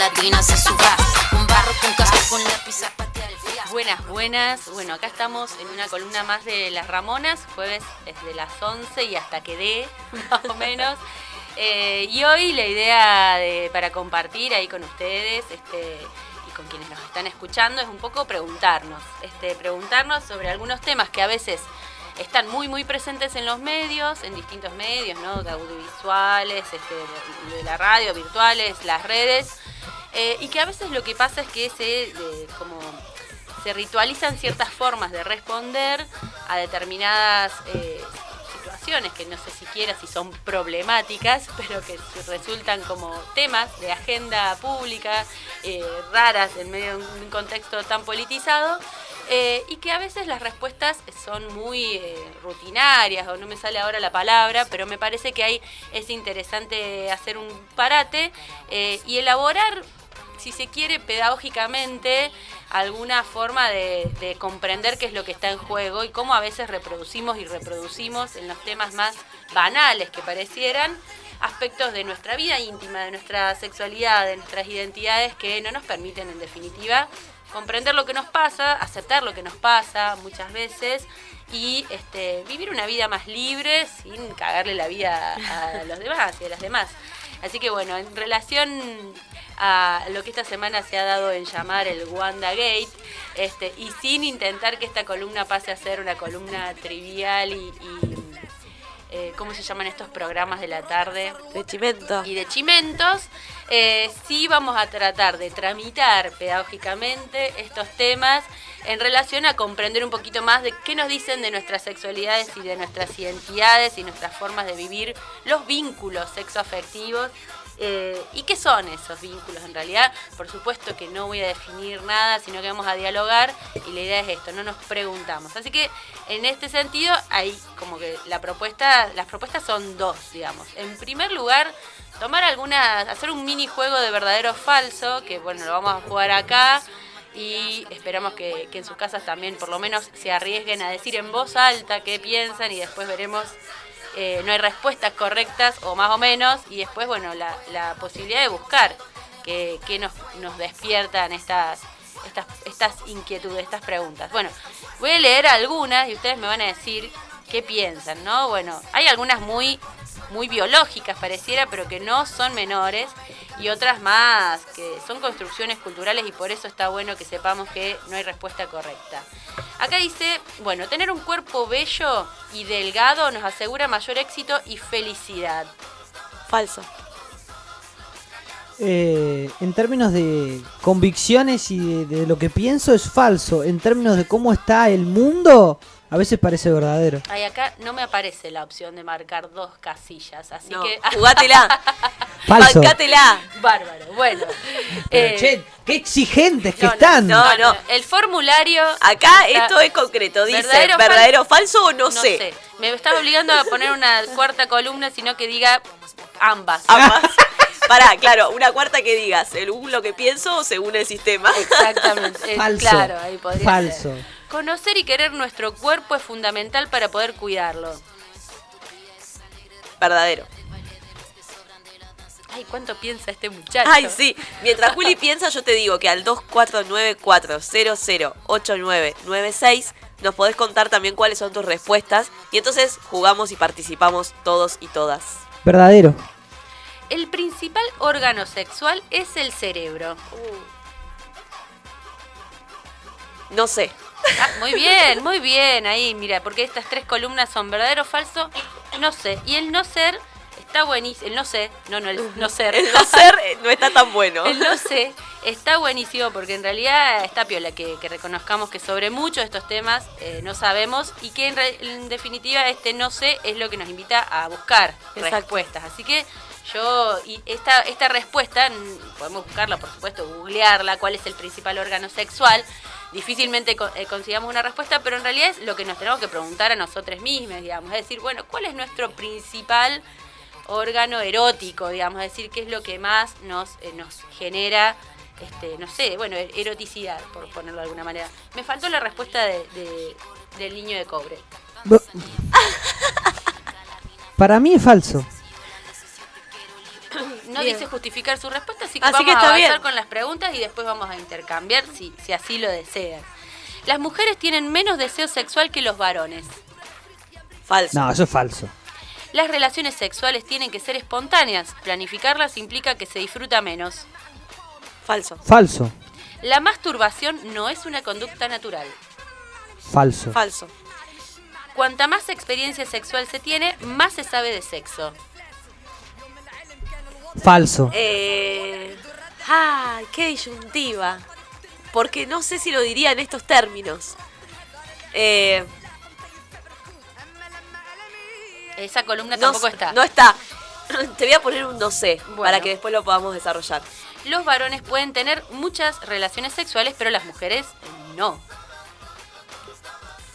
latina se suba. Un barro con casco con lápiz a patear el fiajo. Buenas. Bueno, acá estamos en una columna más de Las Ramonas. Jueves desde las 11 y hasta que dé, más o menos. Y hoy la idea para compartir ahí con ustedes y con quienes nos están escuchando es un poco preguntarnos sobre algunos temas que a veces están muy presentes en los medios, en distintos medios, ¿no? Audiovisuales, de la radio, virtuales, las redes, y que a veces lo que pasa es que se ritualizan ciertas formas de responder a determinadas situaciones que no sé siquiera si son problemáticas, pero que resultan como temas de agenda pública, raras en medio de un contexto tan politizado. Y que a veces las respuestas son muy rutinarias, o no me sale ahora la palabra, pero me parece que es interesante hacer un parate y elaborar, si se quiere, pedagógicamente alguna forma de comprender qué es lo que está en juego y cómo a veces reproducimos en los temas más banales que parecieran aspectos de nuestra vida íntima, de nuestra sexualidad, de nuestras identidades que no nos permiten, en definitiva, comprender lo que nos pasa, aceptar lo que nos pasa muchas veces y vivir una vida más libre sin cagarle la vida a los demás y a las demás. Así que bueno, en relación a lo que esta semana se ha dado en llamar el WandaGate, y sin intentar que esta columna pase a ser una columna trivial y ¿cómo se llaman estos programas de la tarde? De chimento. Y de chimentos. Sí vamos a tratar de tramitar pedagógicamente estos temas en relación a comprender un poquito más de qué nos dicen de nuestras sexualidades y de nuestras identidades y nuestras formas de vivir los vínculos sexoafectivos. ¿Y qué son esos vínculos en realidad? Por supuesto que no voy a definir nada, sino que vamos a dialogar y la idea es esto, no nos preguntamos. Así que en este sentido hay como que las propuestas son dos, digamos. En primer lugar, hacer un minijuego de verdadero o falso, que bueno, lo vamos a jugar acá y esperamos que en sus casas también por lo menos se arriesguen a decir en voz alta qué piensan y después veremos. No hay respuestas correctas o más o menos y después bueno la posibilidad de buscar que nos despiertan estas inquietudes, estas preguntas. Bueno, voy a leer algunas y ustedes me van a decir qué piensan, ¿no? Bueno, hay algunas muy biológicas pareciera, pero que no son menores, y otras más que son construcciones culturales y por eso está bueno que sepamos que no hay respuesta correcta. Acá dice, bueno, tener un cuerpo bello y delgado nos asegura mayor éxito y felicidad. Falso. En términos de convicciones y de lo que pienso es falso. En términos de cómo está el mundo, a veces parece verdadero. Ay, acá no me aparece la opción de marcar dos casillas, así que... Jugátela. Falso. Bancátela. Bárbaro, bueno. Pero, che, qué exigentes que están. No. El formulario... Acá esto es concreto. Dice, ¿verdadero, falso o no sé? Me estás obligando a poner una cuarta columna, sino que diga ambas. Pará, claro, una cuarta que diga, según lo que pienso o según el sistema. Exactamente. Falso. Claro, ahí podría Falso. ser. Conocer y querer nuestro cuerpo es fundamental para poder cuidarlo. Verdadero. Ay, ¿cuánto piensa este muchacho? Ay, sí. Mientras Juli piensa, yo te digo que al 2494008996 nos podés contar también cuáles son tus respuestas. Y entonces jugamos y participamos todos y todas. Verdadero. El principal órgano sexual es el cerebro. No sé. Muy bien. Ahí, mira, porque estas tres columnas son verdadero, falso, no sé. Y el no ser está buenísimo. El no sé, el no ser. El no ser no está tan bueno. El no sé está buenísimo porque en realidad está piola que reconozcamos que sobre muchos de estos temas no sabemos y que en definitiva este no sé es lo que nos invita a buscar respuestas. Así que esta respuesta, podemos buscarla, por supuesto, googlearla, cuál es el principal órgano sexual. Difícilmente consigamos una respuesta, pero en realidad es lo que nos tenemos que preguntar a nosotros mismos, digamos. Es decir, bueno, ¿cuál es nuestro principal órgano erótico, digamos? Es decir, ¿qué es lo que más nos genera, no sé, bueno, eroticidad, por ponerlo de alguna manera? Me faltó la respuesta del niño de cobre. Para mí es falso. No Bien. dice justificar su respuesta, así que Así vamos que a está avanzar bien. con las preguntas y después vamos a intercambiar si así lo desean. Las mujeres tienen menos deseo sexual que los varones. Falso. No, eso es falso. Las relaciones sexuales tienen que ser espontáneas. Planificarlas implica que se disfruta menos. Falso. Falso. La masturbación no es una conducta natural. Falso. Falso. Cuanta más experiencia sexual se tiene, más se sabe de sexo. Falso. Qué disyuntiva. Porque no sé si lo diría en estos términos. Esa columna No, tampoco está. No está. Te voy a poner un no sé, Bueno. para que después lo podamos desarrollar. Los varones pueden tener muchas relaciones sexuales, pero las mujeres no.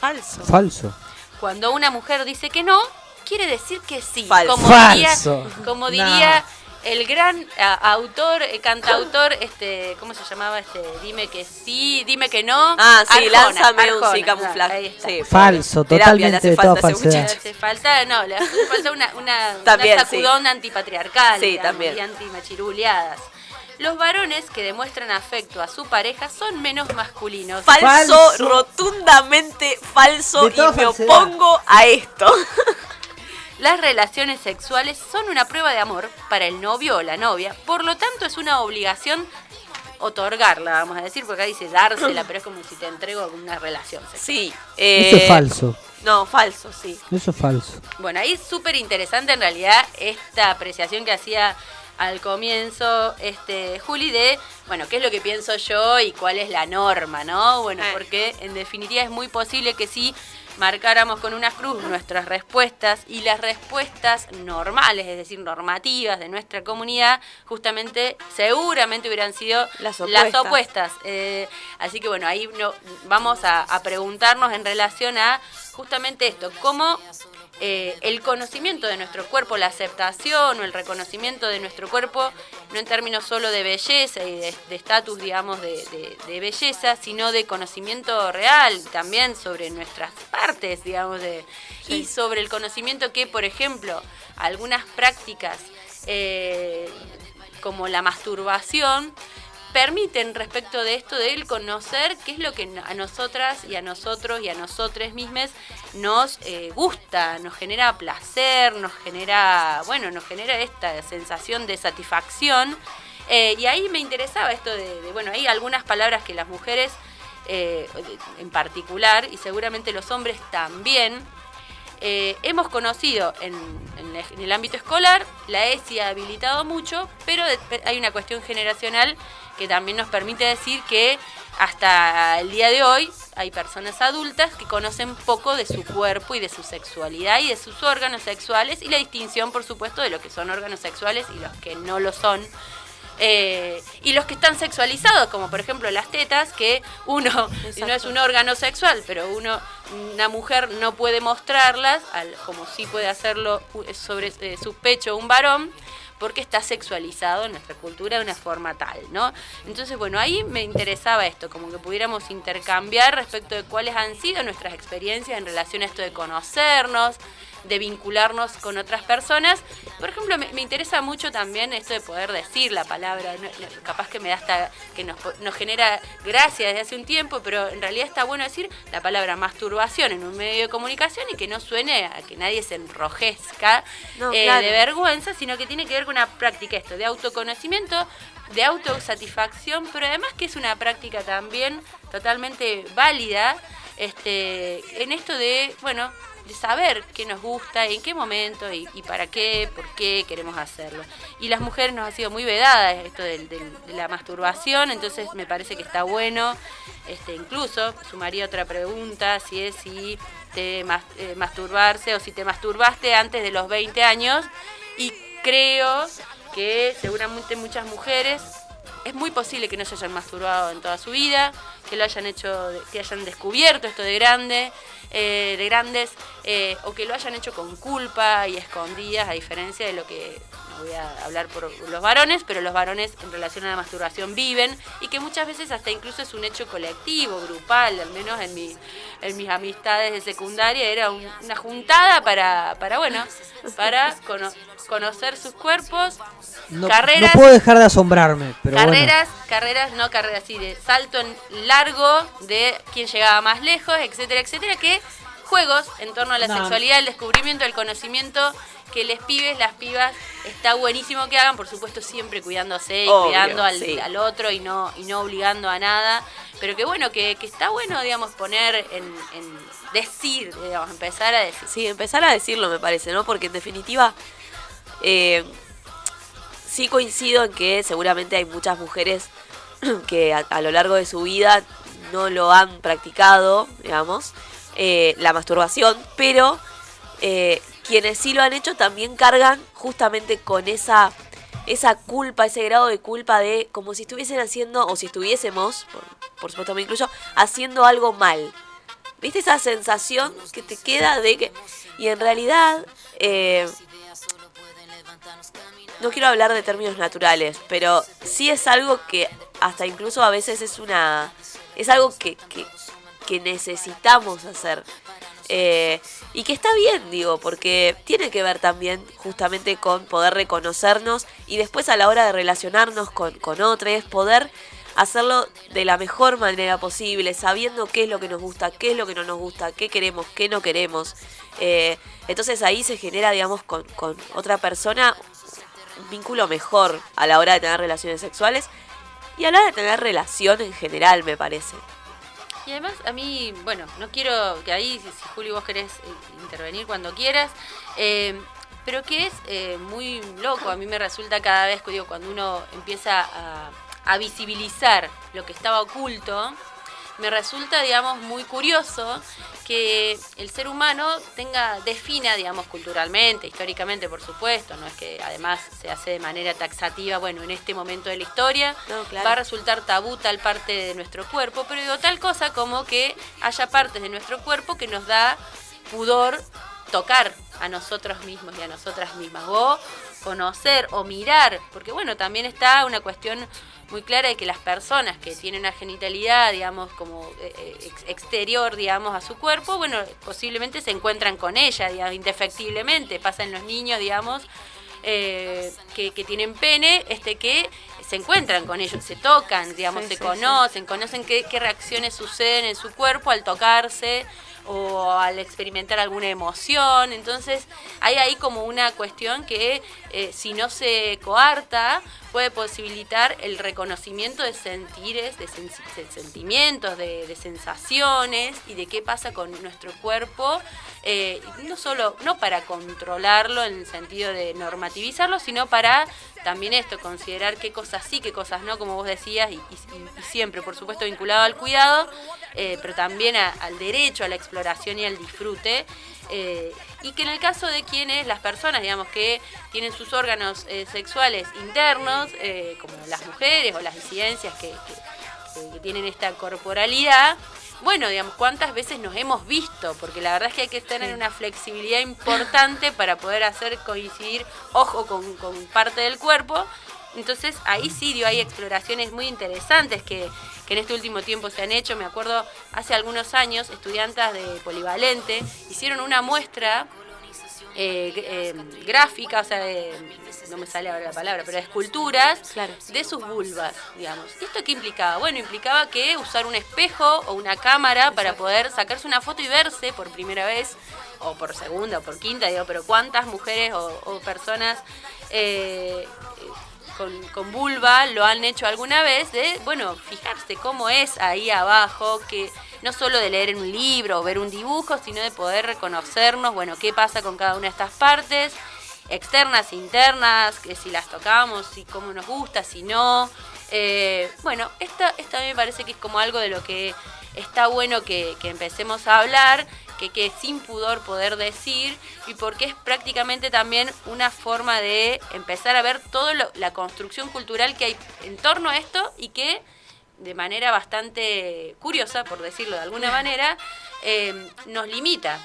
Falso. Falso. Cuando una mujer dice que no, quiere decir que sí. Falso. Falso. Como No. diría el gran autor, cantautor, ¿cómo se llamaba? Dime que sí, dime que no. Ah, sí, Arjona, lánzame un Arjona, sí camuflaje. ahí está. Sí, Falso, terapia totalmente le hace de falta toda a ese falsedad. muchacho. Le hace falta una También, sacudón antipatriarcal, Sí, digamos, también. y antimachiruleadas. Los varones que demuestran afecto a su pareja son menos masculinos. Falso, Falso. rotundamente falso, De toda y me falsedad. opongo a esto. Las relaciones sexuales son una prueba de amor para el novio o la novia, por lo tanto es una obligación otorgarla, vamos a decir, porque acá dice dársela, pero es como si te entrego una relación sexual. Sí. Eso es falso. No, falso, sí. Eso es falso. Bueno, ahí es súper interesante en realidad esta apreciación que hacía al comienzo Juli de, bueno, qué es lo que pienso yo y cuál es la norma, ¿no? Bueno, porque en definitiva es muy posible que sí marcáramos con una cruz nuestras respuestas y las respuestas normales, es decir, normativas de nuestra comunidad, justamente, seguramente hubieran sido Las las opuestas. opuestas. Así que bueno, ahí vamos a preguntarnos en relación a justamente esto, cómo el conocimiento de nuestro cuerpo, la aceptación o el reconocimiento de nuestro cuerpo, no en términos solo de belleza y de estatus, digamos, de belleza, sino de conocimiento real también sobre nuestras partes, digamos, y sobre el conocimiento que, por ejemplo, algunas prácticas como la masturbación permiten respecto de esto del conocer qué es lo que a nosotras y a nosotros y a nosotres mismos nos gusta, nos genera placer, nos genera esta sensación de satisfacción. Y ahí me interesaba esto bueno, hay algunas palabras que las mujeres en particular y seguramente los hombres también hemos conocido en el ámbito escolar, la ESI ha habilitado mucho, pero hay una cuestión generacional que también nos permite decir que hasta el día de hoy hay personas adultas que conocen poco de su cuerpo y de su sexualidad y de sus órganos sexuales y la distinción, por supuesto, de lo que son órganos sexuales y los que no lo son. Y los que están sexualizados, como por ejemplo las tetas, que uno no es un órgano sexual, pero una mujer no puede mostrarlas, como sí puede hacerlo sobre su pecho un varón, porque está sexualizado en nuestra cultura de una forma tal, ¿no? Entonces, bueno, ahí me interesaba esto, como que pudiéramos intercambiar respecto de cuáles han sido nuestras experiencias en relación a esto de conocernos, de vincularnos con otras personas. Por ejemplo, me interesa mucho también esto de poder decir la palabra, capaz que me da hasta, que nos genera gracia desde hace un tiempo, pero en realidad está bueno decir la palabra masturbación en un medio de comunicación y que no suene a que nadie se enrojezca No, claro. de vergüenza, sino que tiene que ver con una práctica esto de autoconocimiento, de autosatisfacción, pero además que es una práctica también totalmente válida en esto de, bueno, de saber qué nos gusta, en qué momento y para qué, por qué queremos hacerlo. Y las mujeres nos ha sido muy vedada esto de la masturbación, entonces me parece que está bueno. Incluso sumaría otra pregunta, si masturbarse o si te masturbaste antes de los 20 años. Y creo que seguramente muchas mujeres es muy posible que no se hayan masturbado en toda su vida, que lo hayan hecho, que hayan descubierto esto de grandes, o que lo hayan hecho con culpa y escondidas, a diferencia de lo que voy a hablar por los varones, pero los varones en relación a la masturbación viven y que muchas veces hasta incluso es un hecho colectivo, grupal, al menos en mis amistades de secundaria era una juntada para conocer sus cuerpos, No, carreras. no puedo dejar de asombrarme, pero Carreras así de salto en largo, de quién llegaba más lejos, etcétera, etcétera, que juegos en torno a la sexualidad, el descubrimiento, el conocimiento, que les pibes, las pibas, está buenísimo que hagan, por supuesto siempre cuidándose y Obvio, cuidando sí. al otro y no obligando a nada, pero que bueno, que está bueno, digamos, poner en decir, digamos, empezar a decir. Sí, empezar a decirlo me parece, ¿no? Porque en definitiva sí coincido en que seguramente hay muchas mujeres que a lo largo de su vida no lo han practicado, digamos, la masturbación, pero quienes sí lo han hecho también cargan justamente con esa culpa, ese grado de culpa de como si estuviesen haciendo, o si estuviésemos, por supuesto me incluyo, haciendo algo mal. ¿Viste esa sensación que te queda de que... Y en realidad, no quiero hablar de términos naturales, pero sí es algo que hasta incluso a veces es algo que necesitamos hacer. Y que está bien, digo, porque tiene que ver también justamente con poder reconocernos y después a la hora de relacionarnos con otros, poder hacerlo de la mejor manera posible, sabiendo qué es lo que nos gusta, qué es lo que no nos gusta, qué queremos, qué no queremos. Entonces ahí se genera, digamos, con otra persona un vínculo mejor a la hora de tener relaciones sexuales y a la hora de tener relación en general, me parece. Y además, a mí, bueno, no quiero que ahí, si Juli vos querés intervenir cuando quieras, pero que es muy loco, a mí me resulta cada vez, digo, cuando uno empieza a visibilizar lo que estaba oculto, me resulta, digamos, muy curioso que el ser humano defina, digamos, culturalmente, históricamente, por supuesto, no es que además se hace de manera taxativa, bueno, en este momento de la historia, No, claro. va a resultar tabú tal parte de nuestro cuerpo, pero digo, tal cosa como que haya partes de nuestro cuerpo que nos da pudor tocar a nosotros mismos y a nosotras mismas, o conocer o mirar, porque bueno, también está una cuestión muy clara de que las personas que tienen una genitalidad, digamos, como exterior, digamos, a su cuerpo, bueno, posiblemente se encuentran con ella, digamos, indefectiblemente. Pasa en los niños, digamos, que tienen pene, que se encuentran con ellos, se tocan, digamos, Sí, se sí, conocen qué reacciones suceden en su cuerpo al tocarse o al experimentar alguna emoción. Entonces hay ahí como una cuestión que si no se coarta puede posibilitar el reconocimiento de sentires, de sentimientos, de sensaciones y de qué pasa con nuestro cuerpo, no para controlarlo en el sentido de normativizarlo, sino para también considerar qué cosas sí, qué cosas no, como vos decías, y siempre, por supuesto, vinculado al cuidado, pero también al derecho, a la exploración y al disfrute. Y que en el caso de las personas, digamos, que tienen sus órganos sexuales internos, como las mujeres o las disidencias que tienen esta corporalidad, bueno, digamos, cuántas veces nos hemos visto, porque la verdad es que hay que tener una flexibilidad importante para poder hacer coincidir ojo con parte del cuerpo. Entonces ahí sí, hay exploraciones muy interesantes que en este último tiempo se han hecho. Me acuerdo, hace algunos años, estudiantas de Polivalente hicieron una muestra gráfica, o sea, no me sale ahora la palabra, pero de esculturas, Claro. de sus vulvas, digamos. ¿Y esto qué implicaba? Bueno, implicaba que usar un espejo o una cámara para poder sacarse una foto y verse por primera vez, o por segunda, o por quinta, digo, pero cuántas mujeres o personas con vulva lo han hecho alguna vez, de, bueno, fijarse cómo es ahí abajo, que no solo de leer en un libro o ver un dibujo, sino de poder reconocernos, bueno, qué pasa con cada una de estas partes, externas, internas, que si las tocamos, si cómo nos gusta, si no. Bueno, esta me parece que es como algo de lo que está bueno que empecemos a hablar, que sin pudor poder decir, y porque es prácticamente también una forma de empezar a ver toda la construcción cultural que hay en torno a esto y que de manera bastante curiosa, por decirlo de alguna manera, nos limita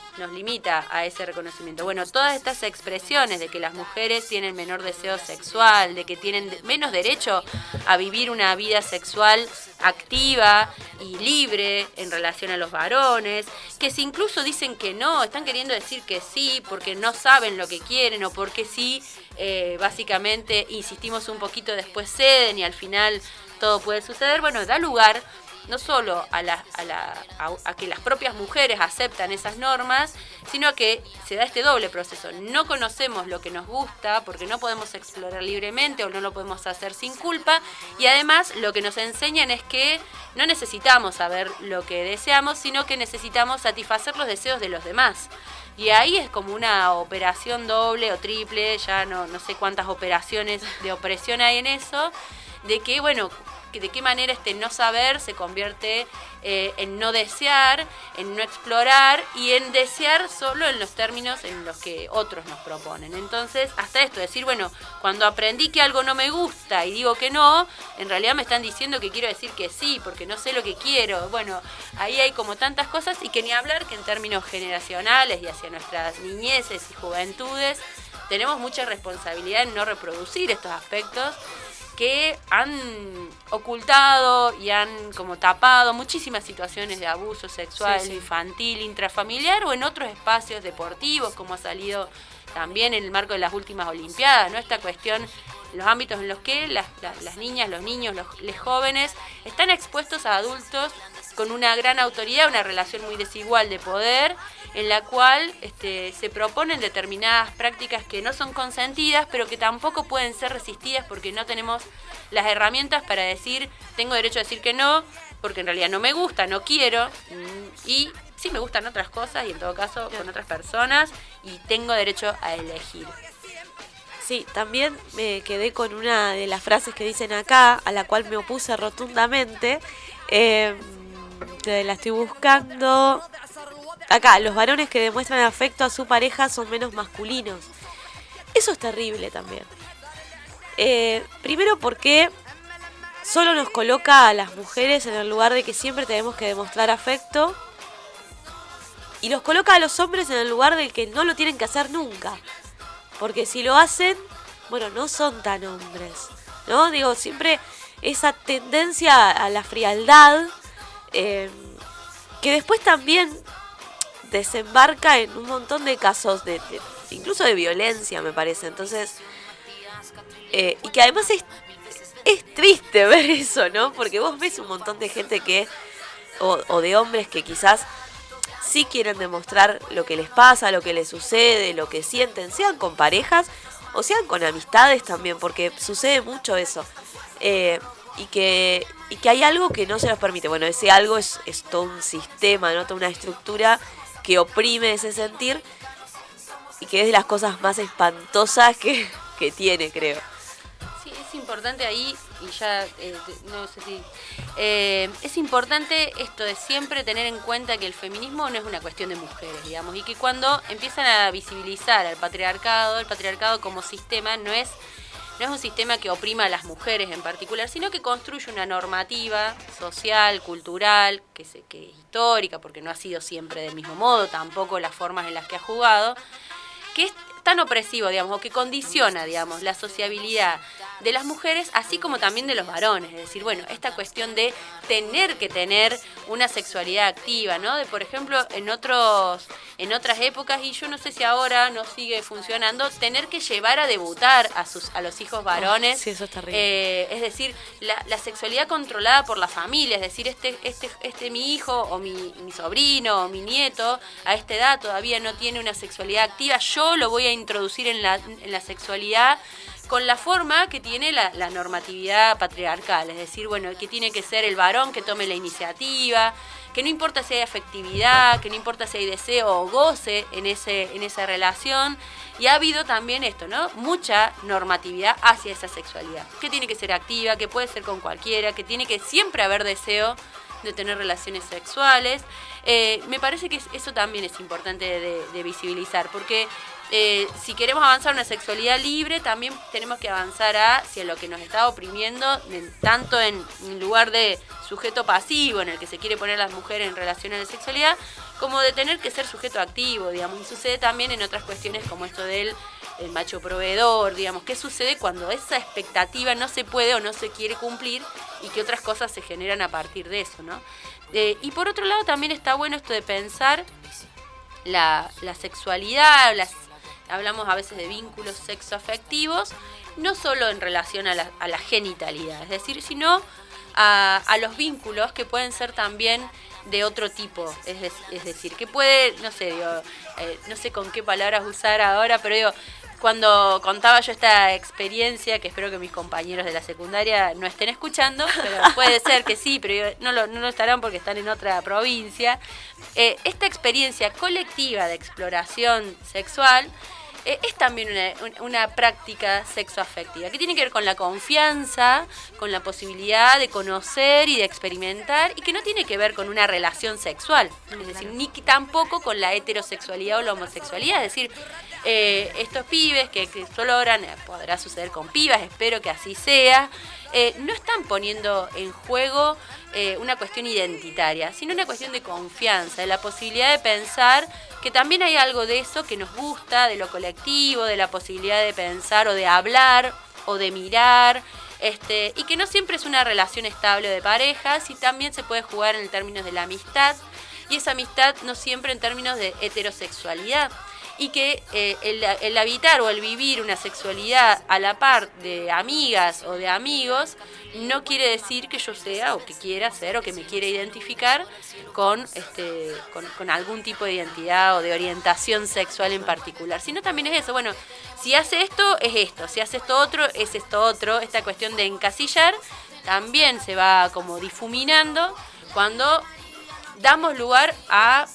a ese reconocimiento. Bueno, todas estas expresiones de que las mujeres tienen menor deseo sexual, de que tienen menos derecho a vivir una vida sexual activa y libre en relación a los varones, que si incluso dicen que no, están queriendo decir que sí, porque no saben lo que quieren o porque sí, básicamente insistimos un poquito, después ceden y al final todo puede suceder. Bueno, da lugar no solo a que las propias mujeres aceptan esas normas, sino a que se da este doble proceso. No conocemos lo que nos gusta porque no podemos explorar libremente o no lo podemos hacer sin culpa, y además lo que nos enseñan es que no necesitamos saber lo que deseamos, sino que necesitamos satisfacer los deseos de los demás. Y ahí es como una operación doble o triple, ya no sé cuántas operaciones de opresión hay en eso, de que, bueno, de qué manera este no saber se convierte en no desear, en no explorar y en desear solo en los términos en los que otros nos proponen. Entonces, hasta esto, decir, bueno, cuando aprendí que algo no me gusta y digo que no, en realidad me están diciendo que quiero decir que sí, porque no sé lo que quiero. Bueno, ahí hay como tantas cosas, y que ni hablar que en términos generacionales y hacia nuestras niñeces y juventudes, tenemos mucha responsabilidad en no reproducir estos aspectos que han ocultado y han como tapado muchísimas situaciones de abuso sexual, infantil, intrafamiliar o en otros espacios deportivos, como ha salido también en el marco de las últimas Olimpiadas, ¿no? Esta cuestión, los ámbitos en los que las niñas, los niños, los jóvenes están expuestos a adultos con una gran autoridad, una relación muy desigual de poder, en la cual se proponen determinadas prácticas que no son consentidas, pero que tampoco pueden ser resistidas porque no tenemos las herramientas para decir, tengo derecho a decir que no, porque en realidad no me gusta, no quiero, y sí me gustan otras cosas, y en todo caso con otras personas, y tengo derecho a elegir. Sí, también me quedé con una de las frases que dicen acá, a la cual me opuse rotundamente. La estoy buscando. Acá, los varones que demuestran afecto a su pareja son menos masculinos. Eso es terrible también. Primero porque solo nos coloca a las mujeres en el lugar de que siempre tenemos que demostrar afecto, y los coloca a los hombres en el lugar del que no lo tienen que hacer nunca. Porque si lo hacen, bueno, no son tan hombres, ¿no? Digo, siempre esa tendencia a la frialdad, que después también desembarca en un montón de casos, incluso de violencia, me parece. Entonces, y que además es triste ver eso, ¿no? Porque vos ves un montón de gente o de hombres que quizás sí quieren demostrar lo que les pasa, lo que les sucede, lo que sienten, sean con parejas o sean con amistades también, porque sucede mucho eso. Y que hay algo que no se nos permite. Bueno, ese algo es todo un sistema, ¿no? Toda una estructura que oprime ese sentir, y que es de las cosas más espantosas que tiene, creo. Sí, es importante ahí, y ya no sé si... es importante esto de siempre tener en cuenta que el feminismo no es una cuestión de mujeres, digamos, y que cuando empiezan a visibilizar al patriarcado, el patriarcado como sistema no es un sistema que oprima a las mujeres en particular, sino que construye una normativa social, cultural, que es histórica, porque no ha sido siempre del mismo modo, tampoco las formas en las que ha jugado, que es tan opresivo, digamos, o que condiciona, digamos, la sociabilidad de las mujeres, así como también de los varones. Es decir, bueno, esta cuestión de tener que tener una sexualidad activa, ¿no? De, por ejemplo, en otras épocas, y yo no sé si ahora no sigue funcionando, tener que llevar a debutar a los hijos varones. Sí, eso es terrible. Es decir, la sexualidad controlada por la familia, es decir, mi hijo o mi sobrino o mi nieto a esta edad todavía no tiene una sexualidad activa, yo lo voy a introducir en la sexualidad con la forma que tiene la normatividad patriarcal, es decir, bueno, que tiene que ser el varón que tome la iniciativa, que no importa si hay afectividad, que no importa si hay deseo o goce en esa relación. Y ha habido también esto, ¿no? Mucha normatividad hacia esa sexualidad, que tiene que ser activa, que puede ser con cualquiera, que tiene que siempre haber deseo de tener relaciones sexuales, Me parece que eso también es importante de visibilizar, porque si queremos avanzar a una sexualidad libre, también tenemos que avanzar hacia lo que nos está oprimiendo, tanto en lugar de sujeto pasivo, en el que se quiere poner a las mujeres en relación a la sexualidad, como de tener que ser sujeto activo, digamos. Y sucede también en otras cuestiones como esto del macho proveedor, digamos. ¿Qué sucede cuando esa expectativa no se puede o no se quiere cumplir y que otras cosas se generan a partir de eso, ¿no? Y por otro lado también está bueno esto de pensar la sexualidad, hablamos a veces de vínculos sexoafectivos, no solo en relación a la genitalidad, es decir, sino a los vínculos que pueden ser también de otro tipo, es decir, que puede, no sé, no sé con qué palabras usar ahora, pero digo, cuando contaba yo esta experiencia, que espero que mis compañeros de la secundaria no estén escuchando, pero puede ser que sí, pero no lo estarán porque están en otra provincia, esta experiencia colectiva de exploración sexual es también una práctica sexoafectiva, que tiene que ver con la confianza, con la posibilidad de conocer y de experimentar, y que no tiene que ver con una relación sexual, es decir, ni tampoco con la heterosexualidad o la homosexualidad, es decir, estos pibes que exploran, podrá suceder con pibas, espero que así sea, no están poniendo en juego una cuestión identitaria, sino una cuestión de confianza, de la posibilidad de pensar que también hay algo de eso que nos gusta, de lo colectivo, de la posibilidad de pensar o de hablar o de mirar, y que no siempre es una relación estable de pareja, si también se puede jugar en términos de la amistad, y esa amistad no siempre en términos de heterosexualidad. Y que el habitar o el vivir una sexualidad a la par de amigas o de amigos no quiere decir que yo sea o que quiera ser o que me quiera identificar con algún tipo de identidad o de orientación sexual en particular, sino también es eso, bueno, si hace esto es esto, si hace esto otro es esto otro, esta cuestión de encasillar también se va como difuminando cuando damos lugar a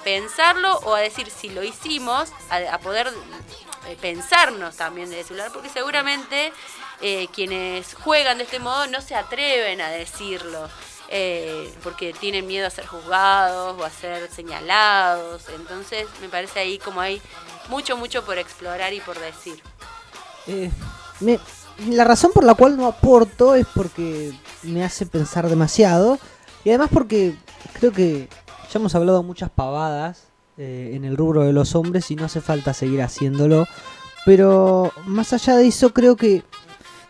pensarlo o a decir si lo hicimos, a poder pensarnos también de ese lugar, porque seguramente quienes juegan de este modo no se atreven a decirlo, porque tienen miedo a ser juzgados o a ser señalados, entonces me parece ahí como hay mucho por explorar y por decir. La razón por la cual no aporto es porque me hace pensar demasiado y además porque creo que ya hemos hablado muchas pavadas en el rubro de los hombres y no hace falta seguir haciéndolo. Pero más allá de eso creo que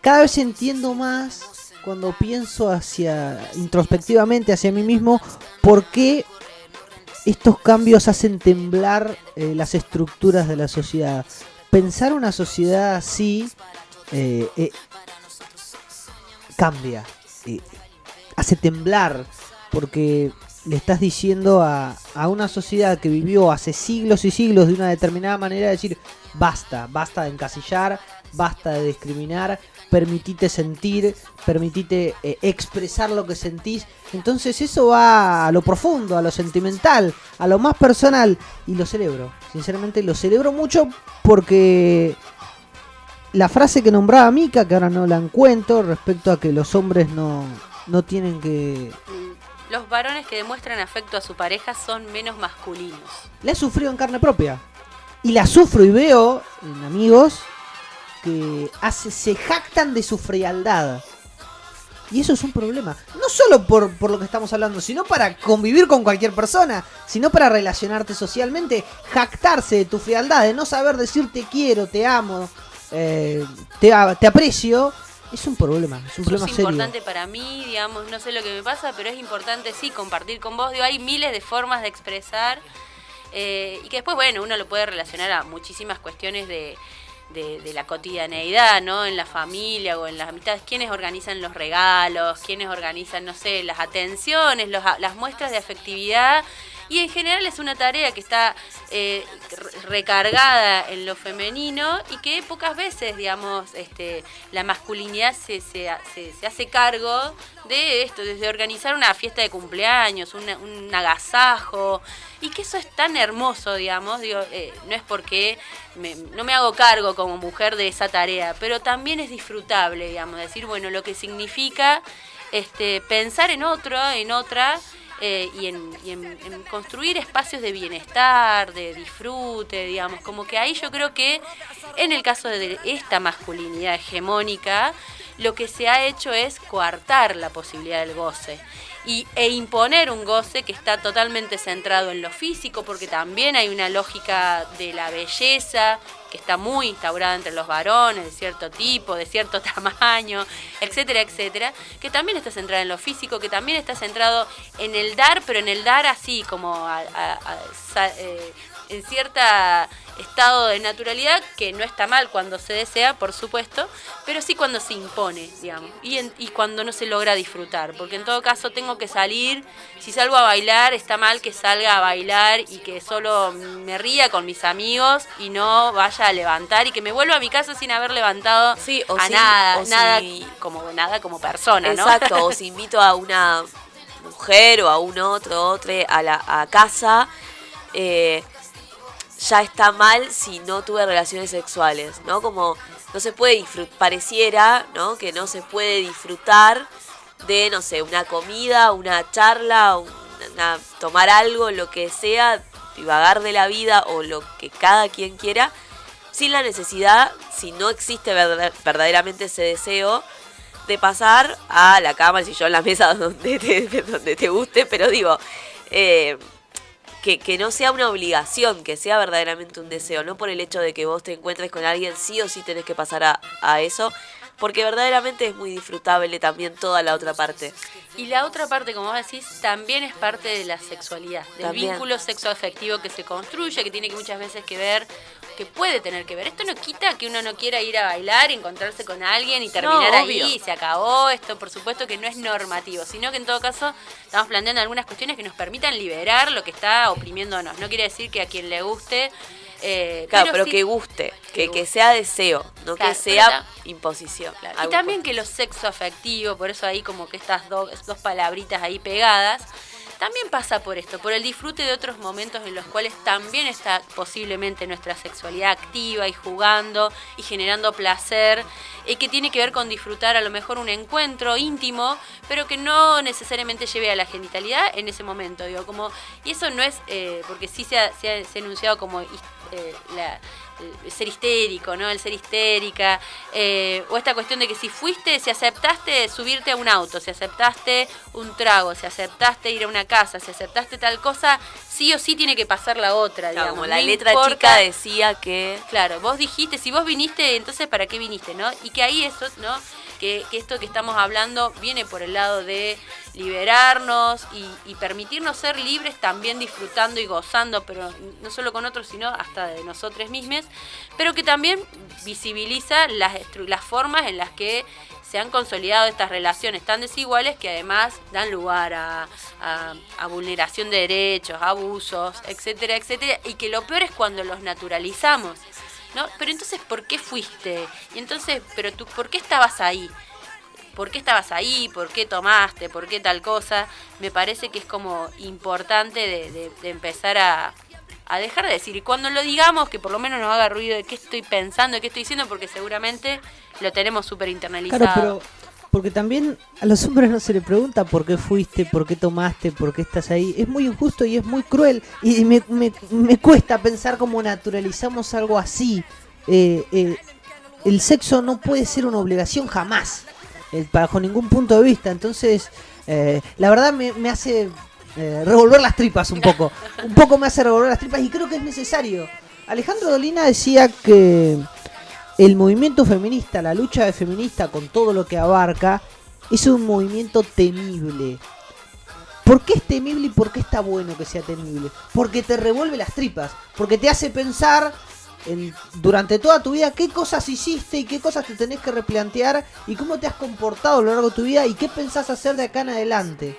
cada vez entiendo más cuando pienso introspectivamente hacia mí mismo por qué estos cambios hacen temblar las estructuras de la sociedad. Pensar una sociedad así cambia, hace temblar porque le estás diciendo a una sociedad que vivió hace siglos y siglos de una determinada manera, decir basta de encasillar, basta de discriminar, permitite sentir, permitite expresar lo que sentís. Entonces eso va a lo profundo, a lo sentimental, a lo más personal, y lo celebro, sinceramente lo celebro mucho porque la frase que nombraba Mica, que ahora no la encuentro, respecto a que los hombres no tienen que... Los varones que demuestran afecto a su pareja son menos masculinos. La he sufrido en carne propia. Y la sufro y veo en amigos que se jactan de su frialdad. Y eso es un problema. No solo por lo que estamos hablando, sino para convivir con cualquier persona, sino para relacionarte socialmente. Jactarse de tu frialdad, de no saber decir te quiero, te amo, te aprecio. Es un problema serio. Es importante para mí, digamos, no sé lo que me pasa, pero es importante sí compartir con vos. Digo, hay miles de formas de expresar y que después, bueno, uno lo puede relacionar a muchísimas cuestiones de la cotidianeidad, ¿no? En la familia o en las amistades. ¿Quiénes organizan los regalos? ¿Quiénes organizan, no sé, las atenciones, las muestras de afectividad? Y en general es una tarea que está recargada en lo femenino y que pocas veces, digamos, la masculinidad se hace cargo de esto, desde organizar una fiesta de cumpleaños, un agasajo, y que eso es tan hermoso, digamos, digo, no es porque no me hago cargo como mujer de esa tarea, pero también es disfrutable, digamos, decir, bueno, lo que significa pensar en otro, en otra, en construir espacios de bienestar, de disfrute, digamos, como que ahí yo creo que en el caso de esta masculinidad hegemónica, lo que se ha hecho es coartar la posibilidad del goce e imponer un goce que está totalmente centrado en lo físico, porque también hay una lógica de la belleza que está muy instaurada entre los varones, de cierto tipo, de cierto tamaño, etcétera, etcétera, que también está centrada en lo físico, que también está centrado en el dar, pero en el dar así como en cierto estado de naturalidad, que no está mal cuando se desea, por supuesto, pero sí cuando se impone, digamos, y cuando no se logra disfrutar, porque en todo caso tengo que salir, si salgo a bailar, está mal que salga a bailar y que solo me ría con mis amigos y no vaya a levantar y que me vuelva a mi casa sin haber levantado nada como persona, ¿no? Exacto, o si invito a una mujer o a un otro a casa, ya está mal si no tuve relaciones sexuales, ¿no? Como no se puede pareciera, ¿no? Que no se puede disfrutar de, no sé, una comida, una charla, tomar algo, lo que sea, divagar de la vida o lo que cada quien quiera, sin la necesidad, si no existe verdaderamente ese deseo, de pasar a la cama, el sillón, la mesa, donde te guste, pero digo, que no sea una obligación, que sea verdaderamente un deseo, no por el hecho de que vos te encuentres con alguien, sí o sí tenés que pasar a eso, porque verdaderamente es muy disfrutable también toda la otra parte. Y la otra parte, como vos decís, también es parte de la sexualidad, del vínculo sexoafectivo que se construye, que tiene que muchas veces que ver, que puede tener que ver. Esto no quita que uno no quiera ir a bailar, encontrarse con alguien y terminar ahí y se acabó. Esto, por supuesto, que no es normativo, sino que en todo caso estamos planteando algunas cuestiones que nos permitan liberar lo que está oprimiéndonos. No quiere decir que a quien le guste... claro, pero sí, que guste, que sea deseo, no claro, que sea imposición. Claro. Y también que lo sexo afectivo, por eso ahí como que estas dos palabritas ahí pegadas, también pasa por esto, por el disfrute de otros momentos en los cuales también está posiblemente nuestra sexualidad activa y jugando y generando placer, que tiene que ver con disfrutar a lo mejor un encuentro íntimo, pero que no necesariamente lleve a la genitalidad en ese momento, digo, como, y eso no es, porque sí se ha enunciado como el ser histérico, ¿no? El ser histérica, o esta cuestión de que si aceptaste subirte a un auto, si aceptaste un trago, si aceptaste ir a una casa, si aceptaste tal cosa, sí o sí tiene que pasar la otra, digamos. Como la letra chica decía que... Claro, vos dijiste, si vos viniste, entonces ¿para qué viniste, no? Y que ahí eso, ¿no? Que esto que estamos hablando viene por el lado de liberarnos y permitirnos ser libres también disfrutando y gozando, pero no solo con otros, sino hasta de nosotros mismos, pero que también visibiliza las formas en las que se han consolidado estas relaciones tan desiguales que además dan lugar a vulneración de derechos, abusos, etcétera, etcétera, y que lo peor es cuando los naturalizamos, ¿no? Pero entonces, ¿por qué fuiste? Y entonces, pero tú, ¿por qué estabas ahí? ¿Por qué estabas ahí? ¿Por qué tomaste? ¿Por qué tal cosa? Me parece que es como importante de empezar a dejar de decir. Y cuando lo digamos, que por lo menos nos haga ruido de qué estoy pensando, de qué estoy diciendo, porque seguramente lo tenemos súper internalizado. Claro, pero porque también a los hombres no se le pregunta por qué fuiste, por qué tomaste, por qué estás ahí. Es muy injusto y es muy cruel. Y me cuesta pensar cómo naturalizamos algo así. El sexo no puede ser una obligación jamás, bajo ningún punto de vista. Entonces, la verdad me hace revolver las tripas un poco. Un poco me hace revolver las tripas y creo que es necesario. Alejandro Dolina decía que el movimiento feminista, la lucha feminista con todo lo que abarca, es un movimiento temible. ¿Por qué es temible y por qué está bueno que sea temible? Porque te revuelve las tripas, porque te hace pensar durante toda tu vida qué cosas hiciste y qué cosas te tenés que replantear y cómo te has comportado a lo largo de tu vida y qué pensás hacer de acá en adelante.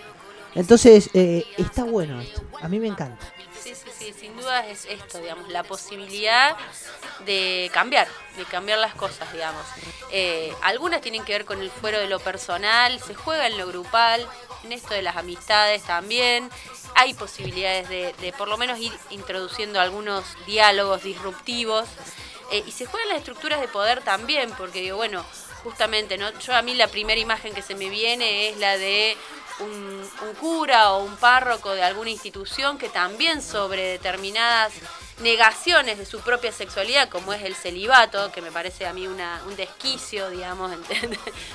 Entonces, está bueno esto, a mí me encanta. Sí, sin duda es esto, digamos, la posibilidad de cambiar las cosas, digamos. Algunas tienen que ver con el fuero de lo personal, se juega en lo grupal, en esto de las amistades también. Hay posibilidades de por lo menos ir introduciendo algunos diálogos disruptivos, y se juegan las estructuras de poder también, porque digo, bueno, justamente, ¿no? A mí la primera imagen que se me viene es la de un cura o un párroco de alguna institución que también sobre determinadas negaciones de su propia sexualidad, como es el celibato, que me parece a mí un desquicio, digamos,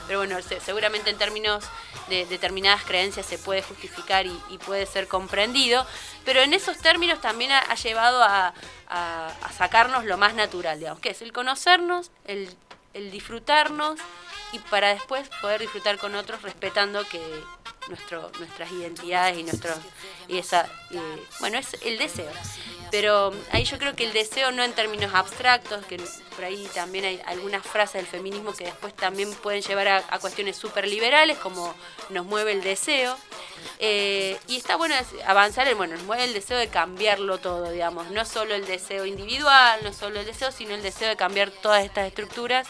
pero bueno, seguramente en términos de determinadas creencias se puede justificar y puede ser comprendido, pero en esos términos también ha llevado a sacarnos lo más natural, digamos, que es el conocernos, el disfrutarnos, y para después poder disfrutar con otros respetando que nuestras identidades bueno, es el deseo. Pero ahí yo creo que el deseo no en términos abstractos, que por ahí también hay algunas frases del feminismo que después también pueden llevar a cuestiones súper liberales, como nos mueve el deseo. Y está bueno avanzar nos mueve el deseo de cambiarlo todo, digamos, no solo el deseo individual, no solo el deseo, sino el deseo de cambiar todas estas estructuras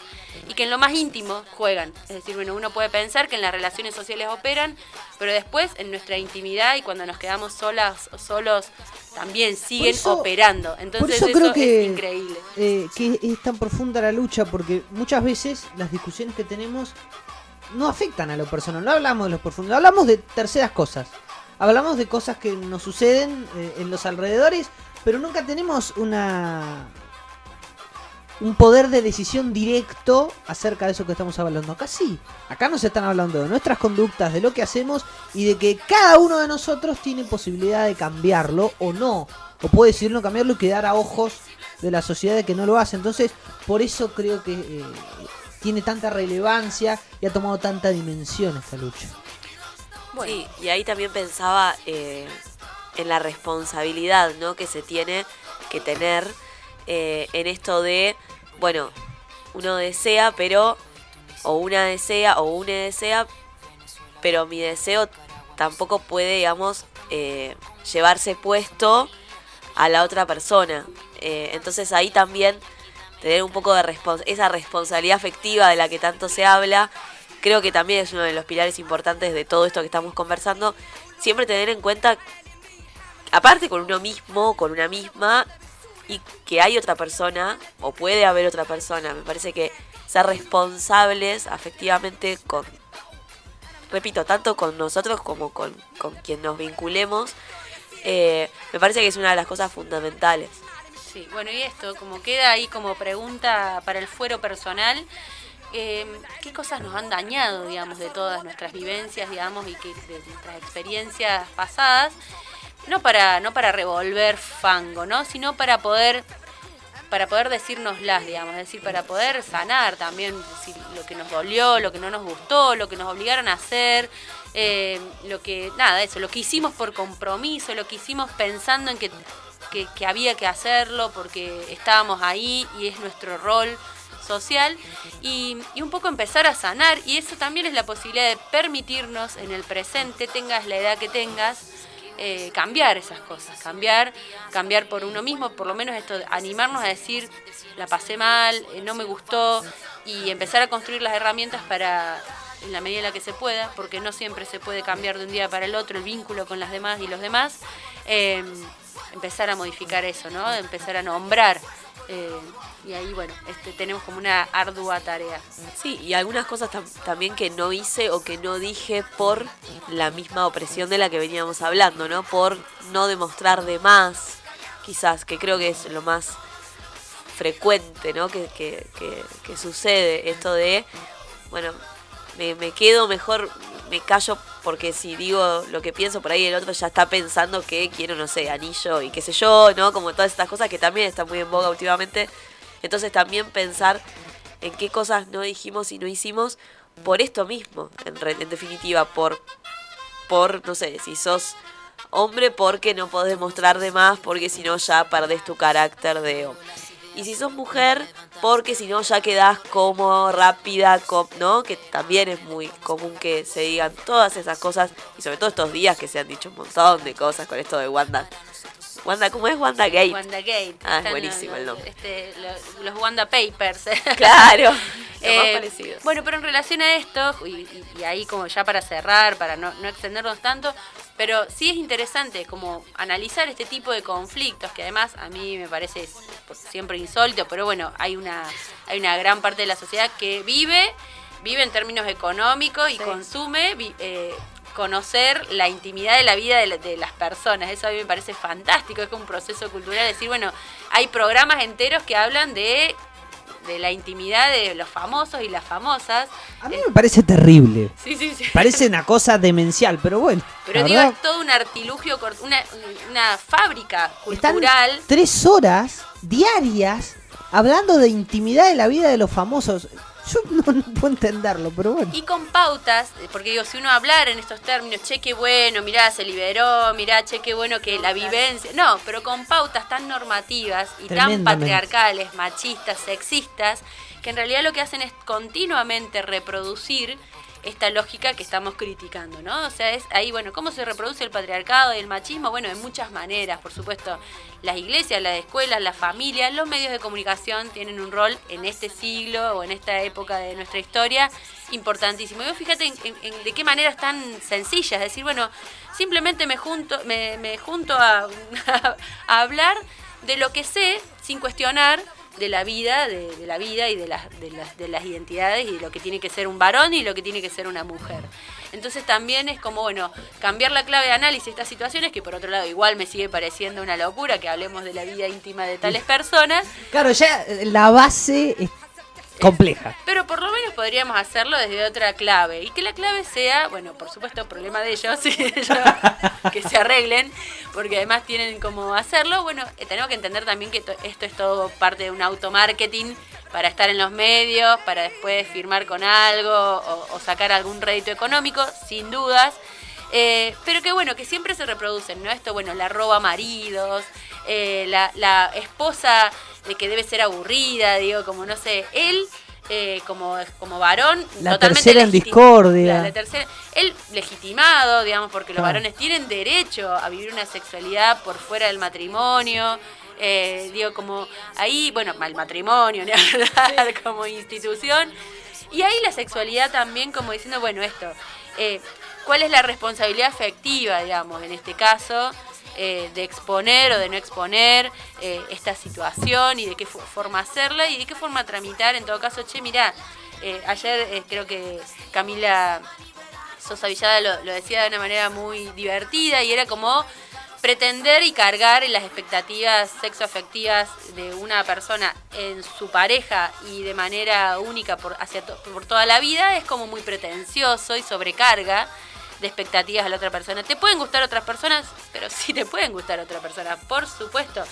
y que en lo más íntimo juegan. Es decir, bueno, uno puede pensar que en las relaciones sociales operan, pero después en nuestra intimidad y cuando nos quedamos solas o solos también siguen operando. Entonces por eso creo es increíble. Que es tan profunda la lucha, porque muchas veces las discusiones que tenemos no afectan a lo personal, no hablamos de lo profundo, hablamos de terceras cosas, hablamos de cosas que nos suceden en los alrededores, pero nunca tenemos un poder de decisión directo acerca de eso que estamos hablando. Acá sí, acá nos están hablando de nuestras conductas, de lo que hacemos y de que cada uno de nosotros tiene posibilidad de cambiarlo o no, o puede decidir no cambiarlo y quedar a ojos de la sociedad de que no lo hace. Entonces, por eso creo que tiene tanta relevancia y ha tomado tanta dimensión esta lucha. Bueno. Sí, y ahí también pensaba en la responsabilidad, ¿no?, que se tiene que tener en esto de, bueno, uno desea, pero, o una desea, o une desea, pero mi deseo tampoco puede, digamos, llevarse puesto a la otra persona. Entonces ahí también tener un poco de esa responsabilidad afectiva de la que tanto se habla, creo que también es uno de los pilares importantes de todo esto que estamos conversando. Siempre tener en cuenta, aparte con uno mismo, con una misma, y que hay otra persona, o puede haber otra persona. Me parece que ser responsables afectivamente repito, tanto con nosotros como con quien nos vinculemos, me parece que es una de las cosas fundamentales. Sí, bueno, y esto, como queda ahí como pregunta para el fuero personal, ¿qué cosas nos han dañado, digamos, de todas nuestras vivencias, digamos, y de nuestras experiencias pasadas? No para revolver fango, ¿no?, sino para poder decírnoslas, digamos, es decir, para poder sanar también, decir, lo que nos dolió, lo que no nos gustó, lo que nos obligaron a hacer, lo que hicimos por compromiso, lo que hicimos pensando en que había que hacerlo porque estábamos ahí y es nuestro rol social, y un poco empezar a sanar, y eso también es la posibilidad de permitirnos en el presente, tengas la edad que tengas, cambiar esas cosas, cambiar por uno mismo, por lo menos esto, animarnos a decir, la pasé mal, no me gustó, y empezar a construir las herramientas para, en la medida en la que se pueda, porque no siempre se puede cambiar de un día para el otro el vínculo con las demás y los demás, empezar a modificar eso, ¿no?, empezar a nombrar, y ahí, bueno, tenemos como una ardua tarea. Sí, y algunas cosas también que no hice o que no dije por la misma opresión de la que veníamos hablando, ¿no? Por no demostrar de más, quizás, que creo que es lo más frecuente, ¿no?, que sucede, esto de, bueno, me quedo mejor, me callo, porque si digo lo que pienso, por ahí el otro ya está pensando que quiero, no sé, anillo y qué sé yo, ¿no? Como todas estas cosas que también están muy en boga últimamente. Entonces también pensar en qué cosas no dijimos y no hicimos por esto mismo, en definitiva, por no sé, si sos hombre, porque no podés mostrar de más, porque si no ya perdés tu carácter de hombre. Y si sos mujer, porque si no ya quedás como rápida, ¿no? Que también es muy común que se digan todas esas cosas, y sobre todo estos días que se han dicho un montón de cosas con esto de Wanda, ¿cómo es? WandaGate. WandaGate. Ah, es buenísimo el nombre. Los Wanda Papers. Claro, lo más parecido. Bueno, pero en relación a esto, y ahí como ya para cerrar, para no extendernos tanto, pero sí es interesante como analizar este tipo de conflictos, que además a mí me parece siempre insólito, pero bueno, hay una gran parte de la sociedad que vive en términos económicos y consume conocer la intimidad de la vida de las personas. Eso a mí me parece fantástico, es como un proceso cultural, decir, bueno, hay programas enteros que hablan de la intimidad de los famosos y las famosas. A mí me parece terrible. Sí. Parece una cosa demencial, pero bueno. Pero la digo, verdad, es todo un artilugio, una fábrica están cultural. 3 horas diarias hablando de intimidad de la vida de los famosos. Yo no puedo entenderlo, pero bueno. Y con pautas, porque digo, si uno hablara en estos términos, che, qué bueno, mirá, se liberó, mirá, che, qué bueno que la vivencia... No, pero con pautas tan normativas y tan Tremendamente. patriarcales, machistas, sexistas, que en realidad lo que hacen es continuamente reproducir esta lógica que estamos criticando, ¿no? O sea, es ahí, bueno, ¿cómo se reproduce el patriarcado y el machismo? Bueno, de muchas maneras, por supuesto. Las iglesias, las escuelas, las familias, los medios de comunicación tienen un rol en este siglo o en esta época de nuestra historia importantísimo. Y vos fíjate en de qué maneras tan sencillas, es decir, bueno, simplemente me junto a hablar de lo que sé sin cuestionar de la vida, de la vida y de las identidades y de lo que tiene que ser un varón y lo que tiene que ser una mujer. Entonces también es como, bueno, cambiar la clave de análisis de estas situaciones, que por otro lado igual me sigue pareciendo una locura que hablemos de la vida íntima de tales personas. Claro, ya la base es compleja. Pero por lo menos podríamos hacerlo desde otra clave. Y que la clave sea, bueno, por supuesto, problema de ellos, que se arreglen, porque además tienen cómo hacerlo. Bueno, tenemos que entender también que esto es todo parte de un automarketing para estar en los medios, para después firmar con algo o sacar algún rédito económico, sin dudas. Pero que bueno, que siempre se reproducen, ¿no? Esto, bueno, la roba maridos, la esposa de que debe ser aburrida, digo, como no sé, él como varón, La totalmente tercera en discordia. la tercera, él legitimado, digamos, porque los Claro. varones tienen derecho a vivir una sexualidad por fuera del matrimonio. Digo, como ahí, bueno, el matrimonio, ni hablar, como institución. Y ahí la sexualidad también, como diciendo, bueno, esto, ¿cuál es la responsabilidad afectiva, digamos, en este caso, de exponer o de no exponer esta situación y de qué forma hacerla y de qué forma tramitar? En todo caso, che, mirá, ayer creo que Camila Sosa Villada lo decía de una manera muy divertida y era como pretender y cargar en las expectativas sexoafectivas de una persona en su pareja y de manera única por toda la vida es como muy pretencioso y sobrecarga de expectativas a la otra persona. ¿Te pueden gustar otras personas? Pero sí te pueden gustar otras personas, por supuesto.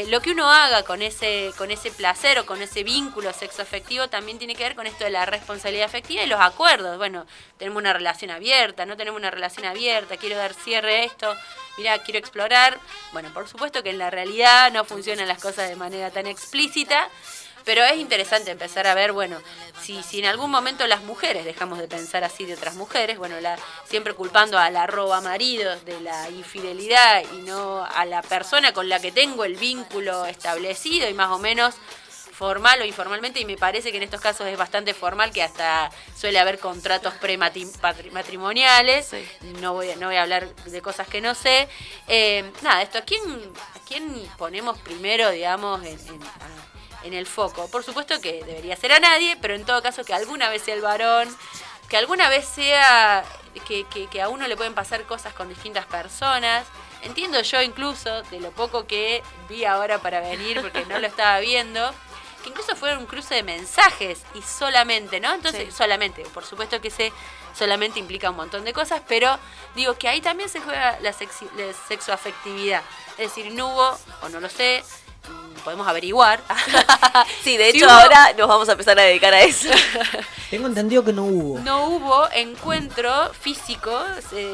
Lo que uno haga con ese placer o con ese vínculo sexoafectivo también tiene que ver con esto de la responsabilidad afectiva y los acuerdos. Bueno, tenemos una relación abierta, no tenemos una relación abierta, quiero dar cierre a esto, mirá, quiero explorar. Bueno, por supuesto que en la realidad no funcionan las cosas de manera tan explícita, pero es interesante empezar a ver, bueno, si en algún momento las mujeres dejamos de pensar así de otras mujeres, bueno, siempre culpando a la roba maridos de la infidelidad y no a la persona con la que tengo el vínculo establecido y más o menos formal o informalmente, y me parece que en estos casos es bastante formal, que hasta suele haber contratos prematrimoniales. Sí. No voy a hablar de cosas que no sé. Nada, esto, ¿a quién ponemos primero, digamos, en el foco? Por supuesto que debería ser a nadie, pero en todo caso que alguna vez sea el varón, que alguna vez sea que a uno le pueden pasar cosas con distintas personas. Entiendo yo incluso, de lo poco que vi ahora para venir, porque no lo estaba viendo, que incluso fue un cruce de mensajes y solamente, ¿no? Entonces, Sí. solamente, por supuesto que solamente implica un montón de cosas, pero digo que ahí también se juega la sexoafectividad. Es decir, no hubo, o no lo sé, podemos averiguar. Sí, de Si hecho hubo- ahora nos vamos a empezar a dedicar a eso. Tengo entendido que no hubo. No hubo encuentro físico,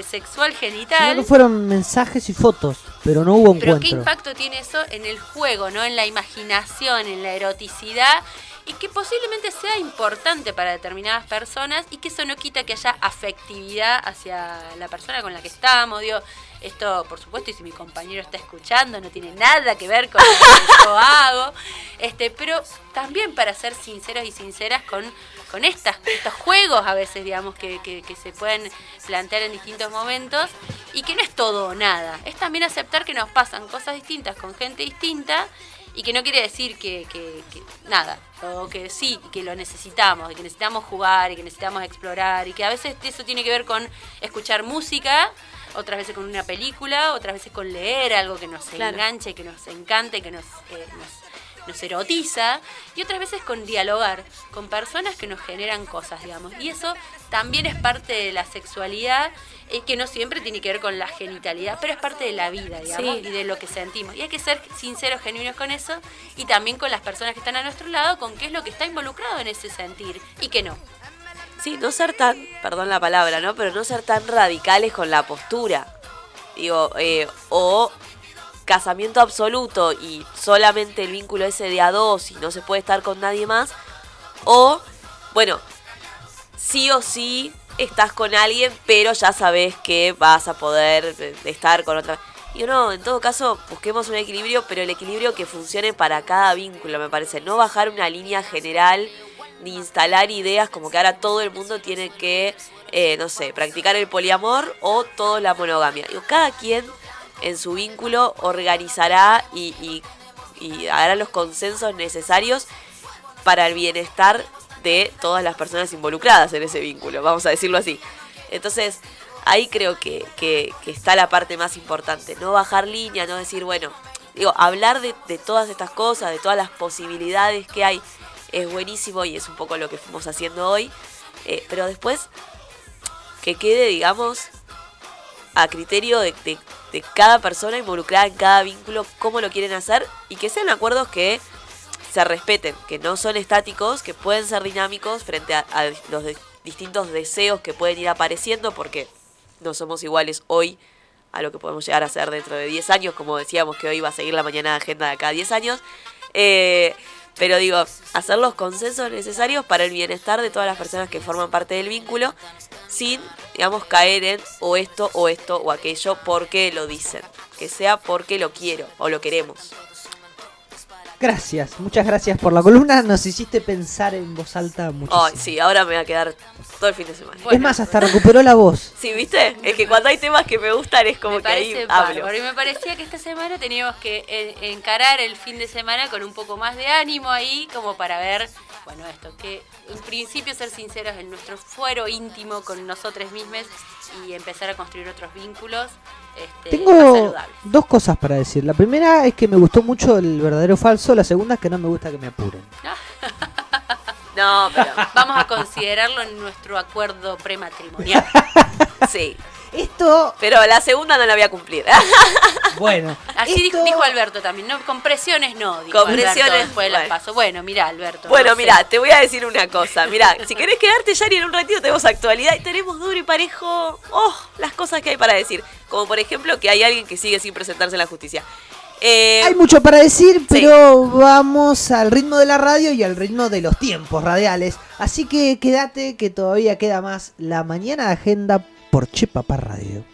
sexual, Sino genital. que fueron mensajes y fotos, pero no hubo Pero ¿qué encuentro. impacto tiene eso en el juego, ¿no? En la imaginación, en la eroticidad, y que posiblemente sea importante para determinadas personas y que eso no quita que haya afectividad hacia la persona con la que estamos. Digo, esto, por supuesto, y si mi compañero está escuchando, no tiene nada que ver con lo que yo hago. Pero también para ser sinceros y sinceras con estos juegos a veces, digamos, que se pueden plantear en distintos momentos, y que no es todo o nada. Es también aceptar que nos pasan cosas distintas con gente distinta, y que no quiere decir que nada, o que sí, que lo necesitamos, y que necesitamos jugar, y que necesitamos explorar, y que a veces eso tiene que ver con escuchar música, otras veces con una película, otras veces con leer algo que nos enganche, que nos encante, que nos erotiza, y otras veces con dialogar con personas que nos generan cosas, digamos. Y eso también es parte de la sexualidad, que no siempre tiene que ver con la genitalidad, pero es parte de la vida, digamos, y de lo que sentimos. Y hay que ser sinceros, genuinos con eso, y también con las personas que están a nuestro lado, con qué es lo que está involucrado en ese sentir, y qué no. Sí, no ser tan, perdón la palabra, ¿no? Pero no ser tan radicales con la postura. Digo, o casamiento absoluto y solamente el vínculo ese de a dos y no se puede estar con nadie más. O, bueno, sí o sí estás con alguien, pero ya sabes que vas a poder estar con otra. Y no, en todo caso, busquemos un equilibrio, pero el equilibrio que funcione para cada vínculo, me parece. No bajar una línea general ni instalar ideas como que ahora todo el mundo tiene que, no sé, practicar el poliamor o todo la monogamia. Digo, cada quien en su vínculo organizará y hará los consensos necesarios para el bienestar de todas las personas involucradas en ese vínculo, vamos a decirlo así. Entonces, ahí creo que está la parte más importante, no bajar línea, no decir, bueno, digo, hablar de todas estas cosas, de todas las posibilidades que hay, es buenísimo y es un poco lo que fuimos haciendo hoy, pero después que quede, digamos, a criterio de cada persona involucrada en cada vínculo, cómo lo quieren hacer, y que sean acuerdos que se respeten, que no son estáticos, que pueden ser dinámicos frente a los distintos deseos que pueden ir apareciendo, porque no somos iguales hoy a lo que podemos llegar a ser dentro de 10 años, como decíamos que hoy va a seguir la mañana de agenda de acá a 10 años. Pero digo, hacer los consensos necesarios para el bienestar de todas las personas que forman parte del vínculo, sin, digamos, caer en o esto o aquello porque lo dicen. Que sea porque lo quiero o lo queremos. Gracias, muchas gracias por la columna. Nos hiciste pensar en voz alta muchísimo. Ay, sí, ahora me va a quedar todo el fin de semana. Es más, hasta recuperó la voz. Sí, ¿viste? Es que cuando hay temas que me gustan es como que ahí hablo. Y me parecía que esta semana teníamos que encarar el fin de semana con un poco más de ánimo ahí, como para ver, bueno, esto, que en principio ser sinceros en nuestro fuero íntimo con nosotros mismos y empezar a construir otros vínculos más Tengo saludables. dos cosas para decir. La primera es que me gustó mucho el verdadero falso. La segunda es que no me gusta que me apuren. No, pero Vamos a considerarlo en nuestro acuerdo prematrimonial. sí. Esto, Pero la segunda no la voy a cumplir. bueno. Así esto- dijo Alberto también, ¿no? Con presiones no, dijo Con Alberto presiones, después de la bueno. paso. Bueno, mira, Alberto. Bueno, no sé. mira, te voy a decir una cosa. Mira, si querés quedarte, Yari, en un ratito tenemos actualidad y tenemos duro y parejo las cosas que hay para decir. Como por ejemplo que hay alguien que sigue sin presentarse en la justicia. Hay mucho para decir, pero vamos al ritmo de la radio y al ritmo de los tiempos radiales. Así que quédate, que todavía queda más La Mañana de Agenda por Che Papá Radio.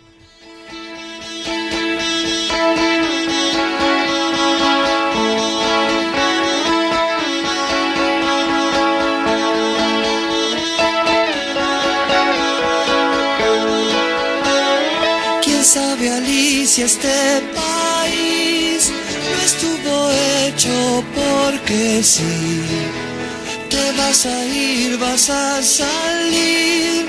¿Quién sabe, Alicia, este país no estuvo hecho porque sí? Te vas a ir, vas a salir